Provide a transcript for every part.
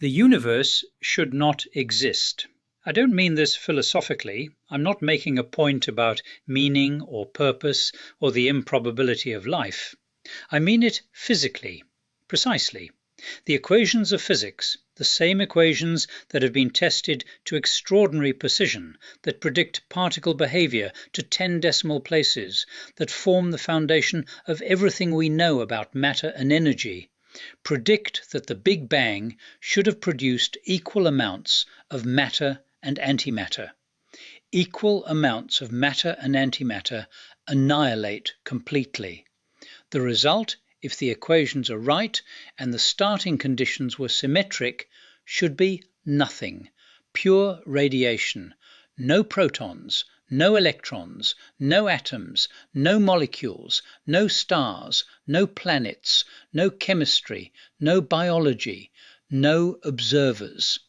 The universe should not exist. I don't mean this philosophically. I'm not making a point about meaning or purpose or the improbability of life. I mean it physically, precisely. The equations of physics, the same equations that have been tested to extraordinary precision, that predict particle behavior to 10 decimal places, that form the foundation of everything we know about matter and energy, predict that the Big Bang should have produced equal amounts of matter and antimatter. Equal amounts of matter and antimatter annihilate completely. The result, if the equations are right and the starting conditions were symmetric, should be nothing. Pure radiation. No protons, no electrons, no atoms, no molecules, no stars, no planets, no chemistry, no biology, no observers.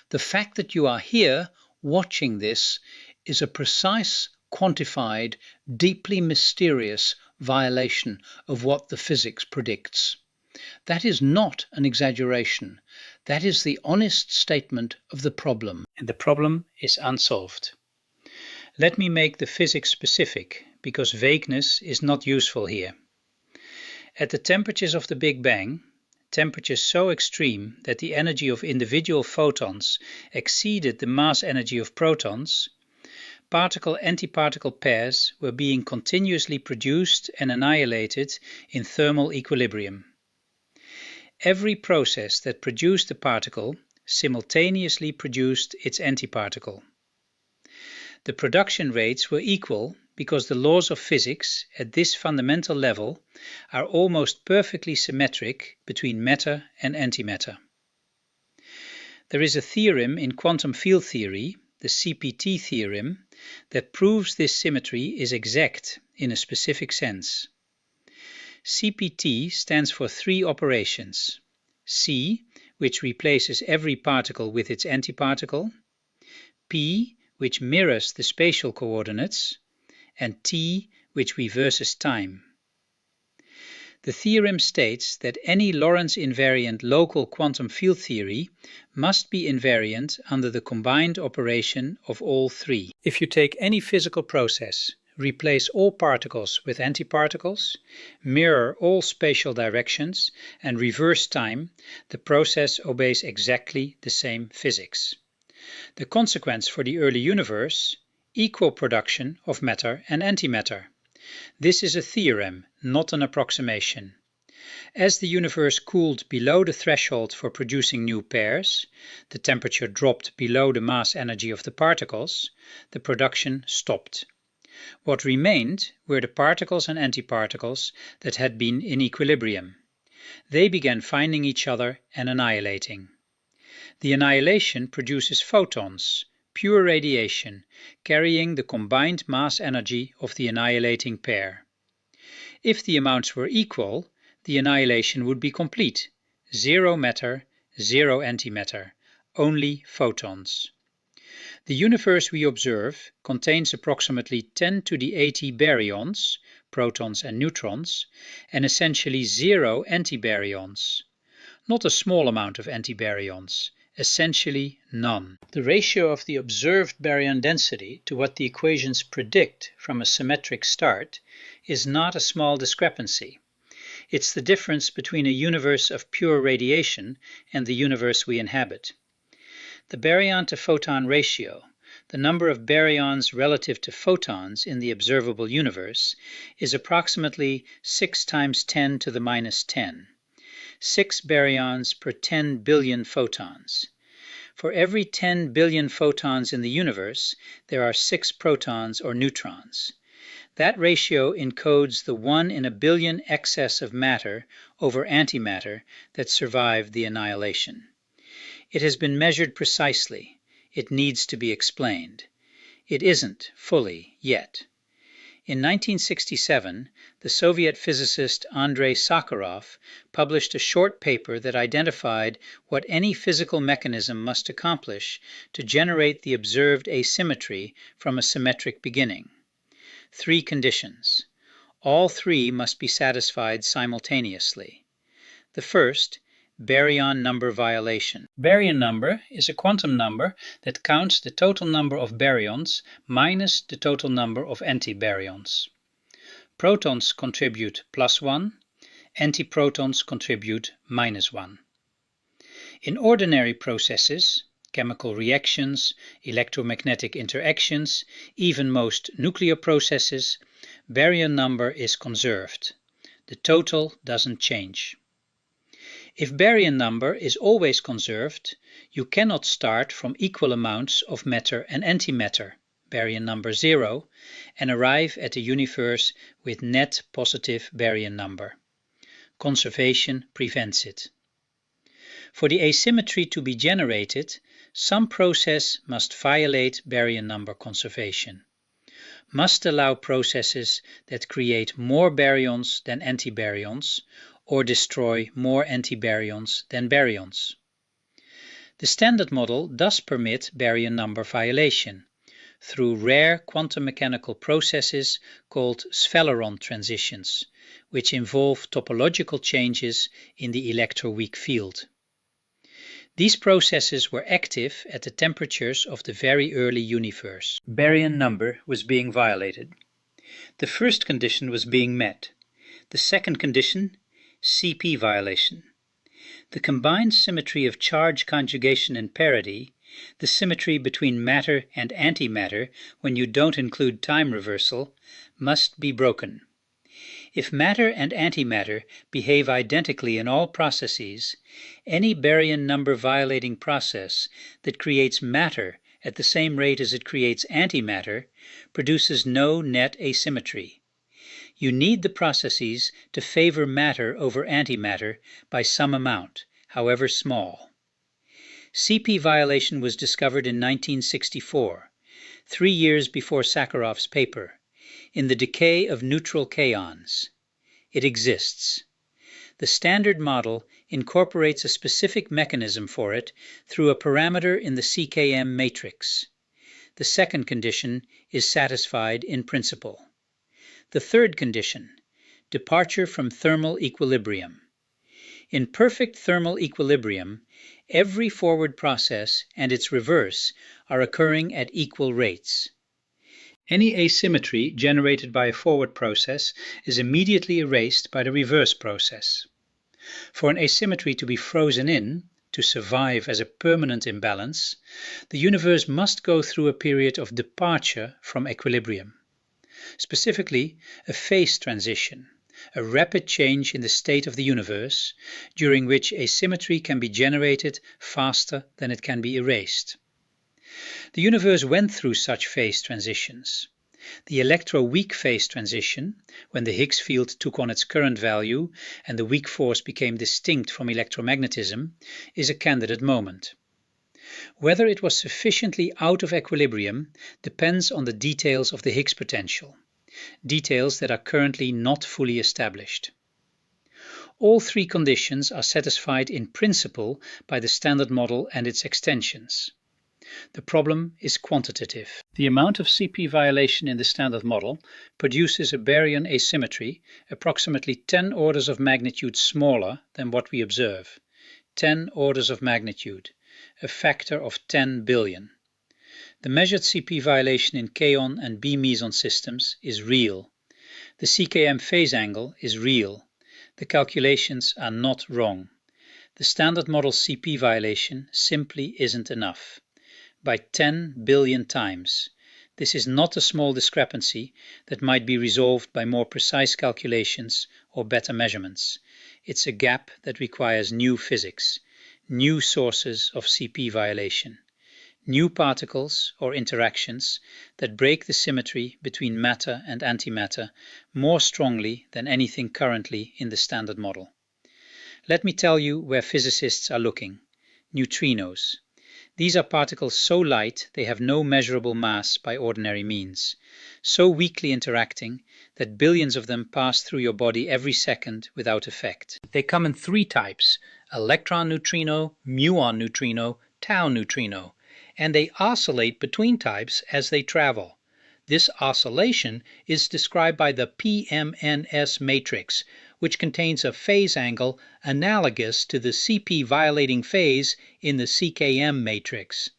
The fact that you are here watching this is a precise, quantified, deeply mysterious violation of what the physics predicts. That is not an exaggeration. That is the honest statement of the problem, and the problem is unsolved. Let me make the physics specific, because vagueness is not useful here. At the temperatures of the Big Bang, temperatures so extreme that the energy of individual photons exceeded the mass energy of protons, particle-antiparticle pairs were being continuously produced and annihilated in thermal equilibrium. Every process that produced a particle simultaneously produced its antiparticle. The production rates were equal because the laws of physics at this fundamental level are almost perfectly symmetric between matter and antimatter. There is a theorem in quantum field theory, the CPT theorem, that proves this symmetry is exact in a specific sense. CPT stands for three operations: C, which replaces every particle with its antiparticle, P, which mirrors the spatial coordinates, and T, which reverses time. The theorem states that any Lorentz invariant local quantum field theory must be invariant under the combined operation of all three. If you take any physical process, replace all particles with antiparticles, mirror all spatial directions, and reverse time, the process obeys exactly the same physics. The consequence for the early universe: equal production of matter and antimatter. This is a theorem, not an approximation. As the universe cooled below the threshold for producing new pairs, the temperature dropped below the mass energy of the particles, the production stopped. What remained were the particles and antiparticles that had been in equilibrium. They began finding each other and annihilating. The annihilation produces photons, pure radiation, carrying the combined mass energy of the annihilating pair. If the amounts were equal, the annihilation would be complete: zero matter, zero antimatter, only photons. The universe we observe contains approximately 10 to the 80 baryons, protons and neutrons, and essentially zero antibaryons. Not a small amount of antibaryons, essentially none. The ratio of the observed baryon density to what the equations predict from a symmetric start is not a small discrepancy. It's the difference between a universe of pure radiation and the universe we inhabit. The baryon to photon ratio, the number of baryons relative to photons in the observable universe, is approximately 6 times 10 to the minus 10. 6 baryons per 10 billion photons. For every 10 billion photons in the universe, there are 6 protons or neutrons. That ratio encodes the 1 in a billion excess of matter over antimatter that survived the annihilation. It has been measured precisely. It needs to be explained. It isn't fully yet. In 1967, the Soviet physicist Andrei Sakharov published a short paper that identified what any physical mechanism must accomplish to generate the observed asymmetry from a symmetric beginning. 3 conditions. All 3 must be satisfied simultaneously. The first, baryon number violation. Baryon number is a quantum number that counts the total number of baryons minus the total number of antibaryons. Protons contribute +1, antiprotons contribute -1. In ordinary processes, chemical reactions, electromagnetic interactions, even most nuclear processes, baryon number is conserved. The total doesn't change. If baryon number is always conserved, you cannot start from equal amounts of matter and antimatter, baryon number 0, and arrive at a universe with net positive baryon number. Conservation prevents it. For the asymmetry to be generated, some process must violate baryon number conservation, must allow processes that create more baryons than antibaryons, or destroy more antibaryons than baryons. The Standard Model does permit baryon number violation through rare quantum mechanical processes called sphellaron transitions, which involve topological changes in the electroweak field. These processes were active at the temperatures of the very early universe. Baryon number was being violated. The first condition was being met. The second condition, CP violation. The combined symmetry of charge conjugation and parity, the symmetry between matter and antimatter when you don't include time reversal, must be broken. If matter and antimatter behave identically in all processes, any baryon number violating process that creates matter at the same rate as it creates antimatter produces no net asymmetry. You need the processes to favor matter over antimatter by some amount, however small. CP violation was discovered in 1964, 3 years before Sakharov's paper, in the decay of neutral kaons. It exists. The Standard Model incorporates a specific mechanism for it through a parameter in the CKM matrix. The second condition is satisfied in principle. The third condition, departure from thermal equilibrium. In perfect thermal equilibrium, every forward process and its reverse are occurring at equal rates. Any asymmetry generated by a forward process is immediately erased by the reverse process. For an asymmetry to be frozen in, to survive as a permanent imbalance, the universe must go through a period of departure from equilibrium. Specifically, a phase transition, a rapid change in the state of the universe, during which asymmetry can be generated faster than it can be erased. The universe went through such phase transitions. The electroweak phase transition, when the Higgs field took on its current value and the weak force became distinct from electromagnetism, is a candidate moment. Whether it was sufficiently out of equilibrium depends on the details of the Higgs potential, details that are currently not fully established. All three conditions are satisfied in principle by the Standard Model and its extensions. The problem is quantitative. The amount of CP violation in the Standard Model produces a baryon asymmetry approximately 10 orders of magnitude smaller than what we observe. 10 orders of magnitude, a factor of 10 billion. The measured CP violation in kaon and B-meson systems is real. The CKM phase angle is real. The calculations are not wrong. The Standard Model CP violation simply isn't enough. By 10 billion times. This is not a small discrepancy that might be resolved by more precise calculations or better measurements. It's a gap that requires new physics, new sources of CP violation, new particles or interactions that break the symmetry between matter and antimatter more strongly than anything currently in the Standard Model. Let me tell you where physicists are looking. Neutrinos. These are particles so light they have no measurable mass by ordinary means, so weakly interacting that billions of them pass through your body every second without effect. They come in 3 types, electron neutrino, muon neutrino, tau neutrino, and they oscillate between types as they travel. This oscillation is described by the PMNS matrix, which contains a phase angle analogous to the CP violating phase in the CKM matrix.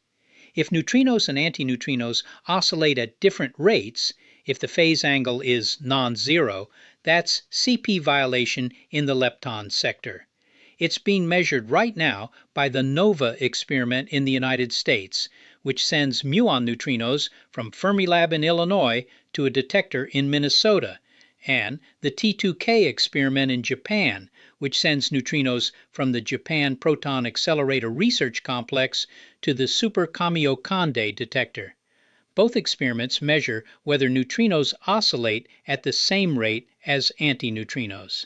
If neutrinos and antineutrinos oscillate at different rates, if the phase angle is non-zero, that's CP violation in the lepton sector. It's being measured right now by the NOvA experiment in the United States, which sends muon neutrinos from Fermilab in Illinois to a detector in Minnesota, and the T2K experiment in Japan, which sends neutrinos from the Japan Proton Accelerator Research Complex to the Super Kamiokande detector. Both experiments measure whether neutrinos oscillate at the same rate as antineutrinos.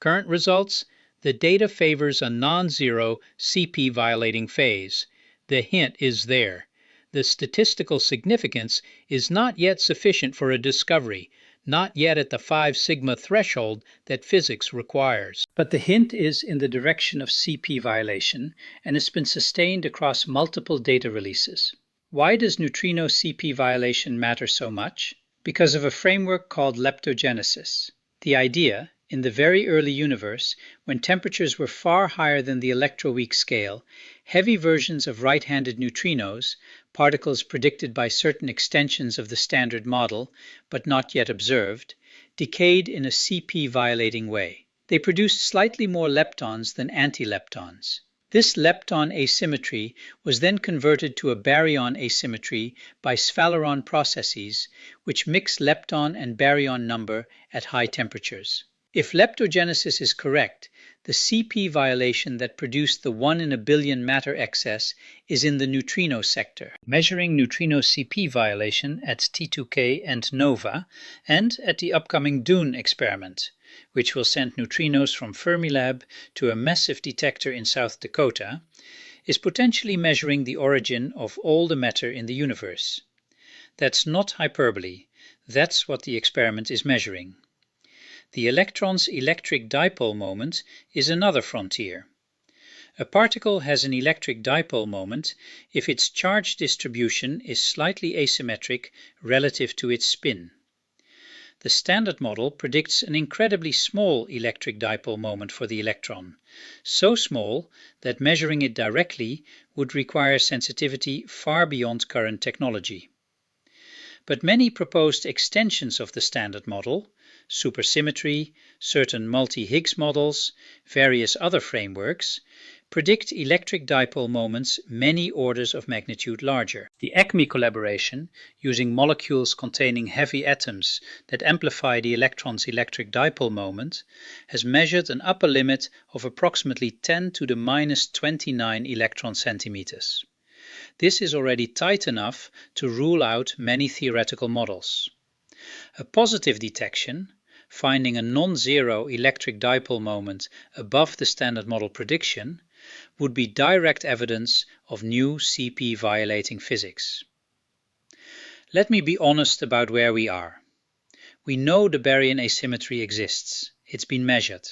Current results: the data favors a non-zero CP violating phase. The hint is there. The statistical significance is not yet sufficient for a discovery, not yet at the 5 sigma threshold that physics requires. But the hint is in the direction of CP violation, and it's been sustained across multiple data releases. Why does neutrino CP violation matter so much? Because of a framework called leptogenesis. The idea, in the very early universe, when temperatures were far higher than the electroweak scale, heavy versions of right-handed neutrinos, particles predicted by certain extensions of the Standard Model, but not yet observed, decayed in a CP-violating way. They produced slightly more leptons than antileptons. This lepton asymmetry was then converted to a baryon asymmetry by Sphaleron processes, which mix lepton and baryon number at high temperatures. If leptogenesis is correct, the CP violation that produced the 1 in a billion matter excess is in the neutrino sector. Measuring neutrino CP violation at T2K and NOvA and at the upcoming DUNE experiment, which will send neutrinos from Fermilab to a massive detector in South Dakota, is potentially measuring the origin of all the matter in the universe. That's not hyperbole. That's what the experiment is measuring. The electron's electric dipole moment is another frontier. A particle has an electric dipole moment if its charge distribution is slightly asymmetric relative to its spin. The Standard Model predicts an incredibly small electric dipole moment for the electron, so small that measuring it directly would require sensitivity far beyond current technology. But many proposed extensions of the Standard Model, supersymmetry, certain multi-Higgs models, various other frameworks, predict electric dipole moments many orders of magnitude larger. The ACME collaboration, using molecules containing heavy atoms that amplify the electron's electric dipole moment, has measured an upper limit of approximately 10 to the minus 29 electron centimeters. This is already tight enough to rule out many theoretical models. A positive detection, finding a non-zero electric dipole moment above the Standard Model prediction, would be direct evidence of new CP violating physics. Let me be honest about where we are. We know the baryon asymmetry exists. It's been measured.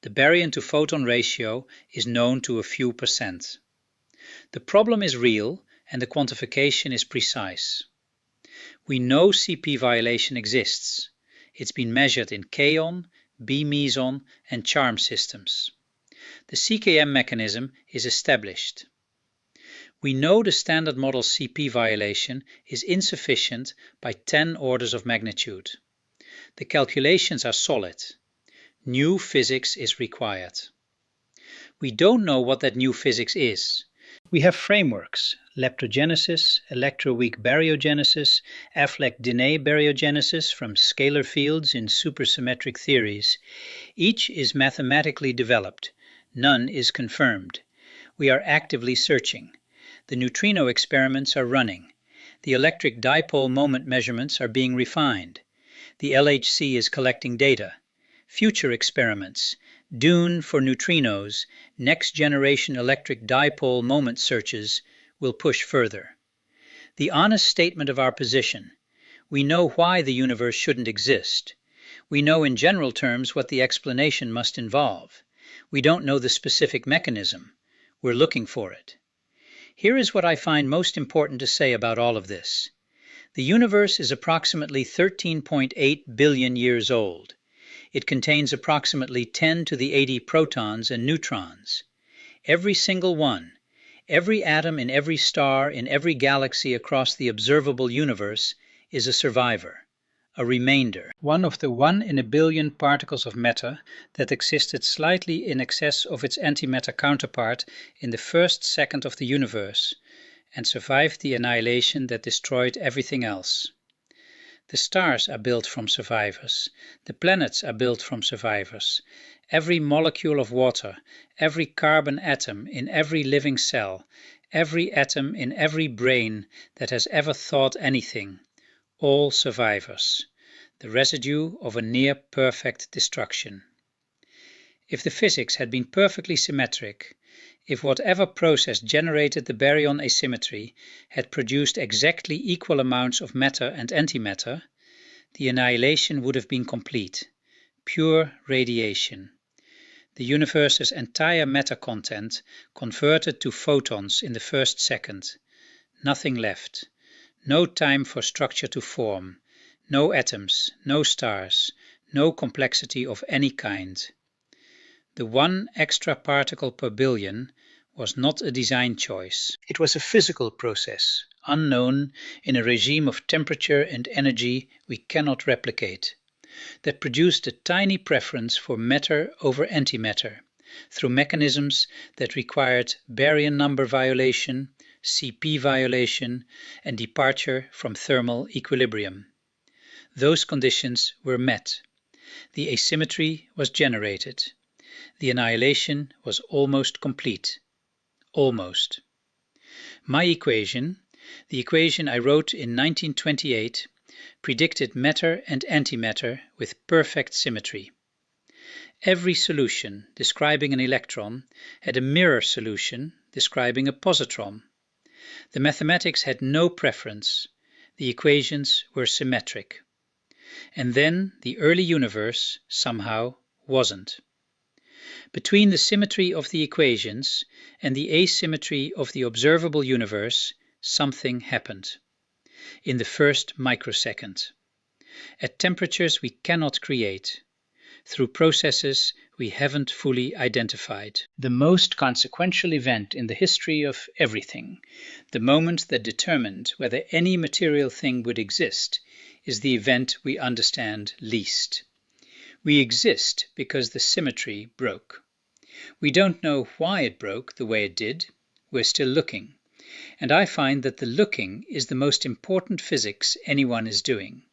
The baryon to photon ratio is known to a few percent. The problem is real and the quantification is precise. We know CP violation exists. It's been measured in kaon, B-meson, and charm systems. The CKM mechanism is established. We know the Standard Model CP violation is insufficient by 10 orders of magnitude. The calculations are solid. New physics is required. We don't know what that new physics is. We have frameworks: leptogenesis, electroweak baryogenesis, Affleck-Dineen baryogenesis from scalar fields in supersymmetric theories. Each is mathematically developed. None is confirmed. We are actively searching. The neutrino experiments are running. The electric dipole moment measurements are being refined. The LHC is collecting data. Future experiments, DUNE for neutrinos, next-generation electric dipole moment searches will push further. The honest statement of our position: we know why the universe shouldn't exist. We know in general terms what the explanation must involve. We don't know the specific mechanism. We're looking for it. Here is what I find most important to say about all of this. The universe is approximately 13.8 billion years old. It contains approximately 10 to the 80 protons and neutrons. Every single one, every atom in every star in every galaxy across the observable universe is a survivor, a remainder, one of the 1 in a billion particles of matter that existed slightly in excess of its antimatter counterpart in the first second of the universe, and survived the annihilation that destroyed everything else. The stars are built from survivors. The planets are built from survivors. Every molecule of water, every carbon atom in every living cell, every atom in every brain that has ever thought anything, all survivors, the residue of a near-perfect destruction. If the physics had been perfectly symmetric, if whatever process generated the baryon asymmetry had produced exactly equal amounts of matter and antimatter, the annihilation would have been complete, pure radiation. The universe's entire matter content converted to photons in the first second. Nothing left. No time for structure to form. No atoms, no stars, no complexity of any kind. The 1 extra particle per billion was not a design choice. It was a physical process, unknown in a regime of temperature and energy we cannot replicate, that produced a tiny preference for matter over antimatter through mechanisms that required baryon number violation, CP violation, and departure from thermal equilibrium. Those conditions were met. The asymmetry was generated. The annihilation was almost complete. Almost. My equation, the equation I wrote in 1928, predicted matter and antimatter with perfect symmetry. Every solution describing an electron had a mirror solution describing a positron. The mathematics had no preference. The equations were symmetric. And then the early universe somehow wasn't. Between the symmetry of the equations and the asymmetry of the observable universe, something happened. In the first microsecond. At temperatures we cannot create. Through processes we haven't fully identified. The most consequential event in the history of everything, the moment that determined whether any material thing would exist, is the event we understand least. We exist because the symmetry broke. We don't know why it broke the way it did. We're still looking. And I find that the looking is the most important physics anyone is doing.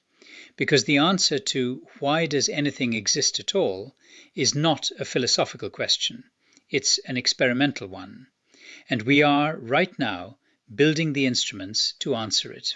Because the answer to why does anything exist at all is not a philosophical question. It's an experimental one. And we are, right now, building the instruments to answer it.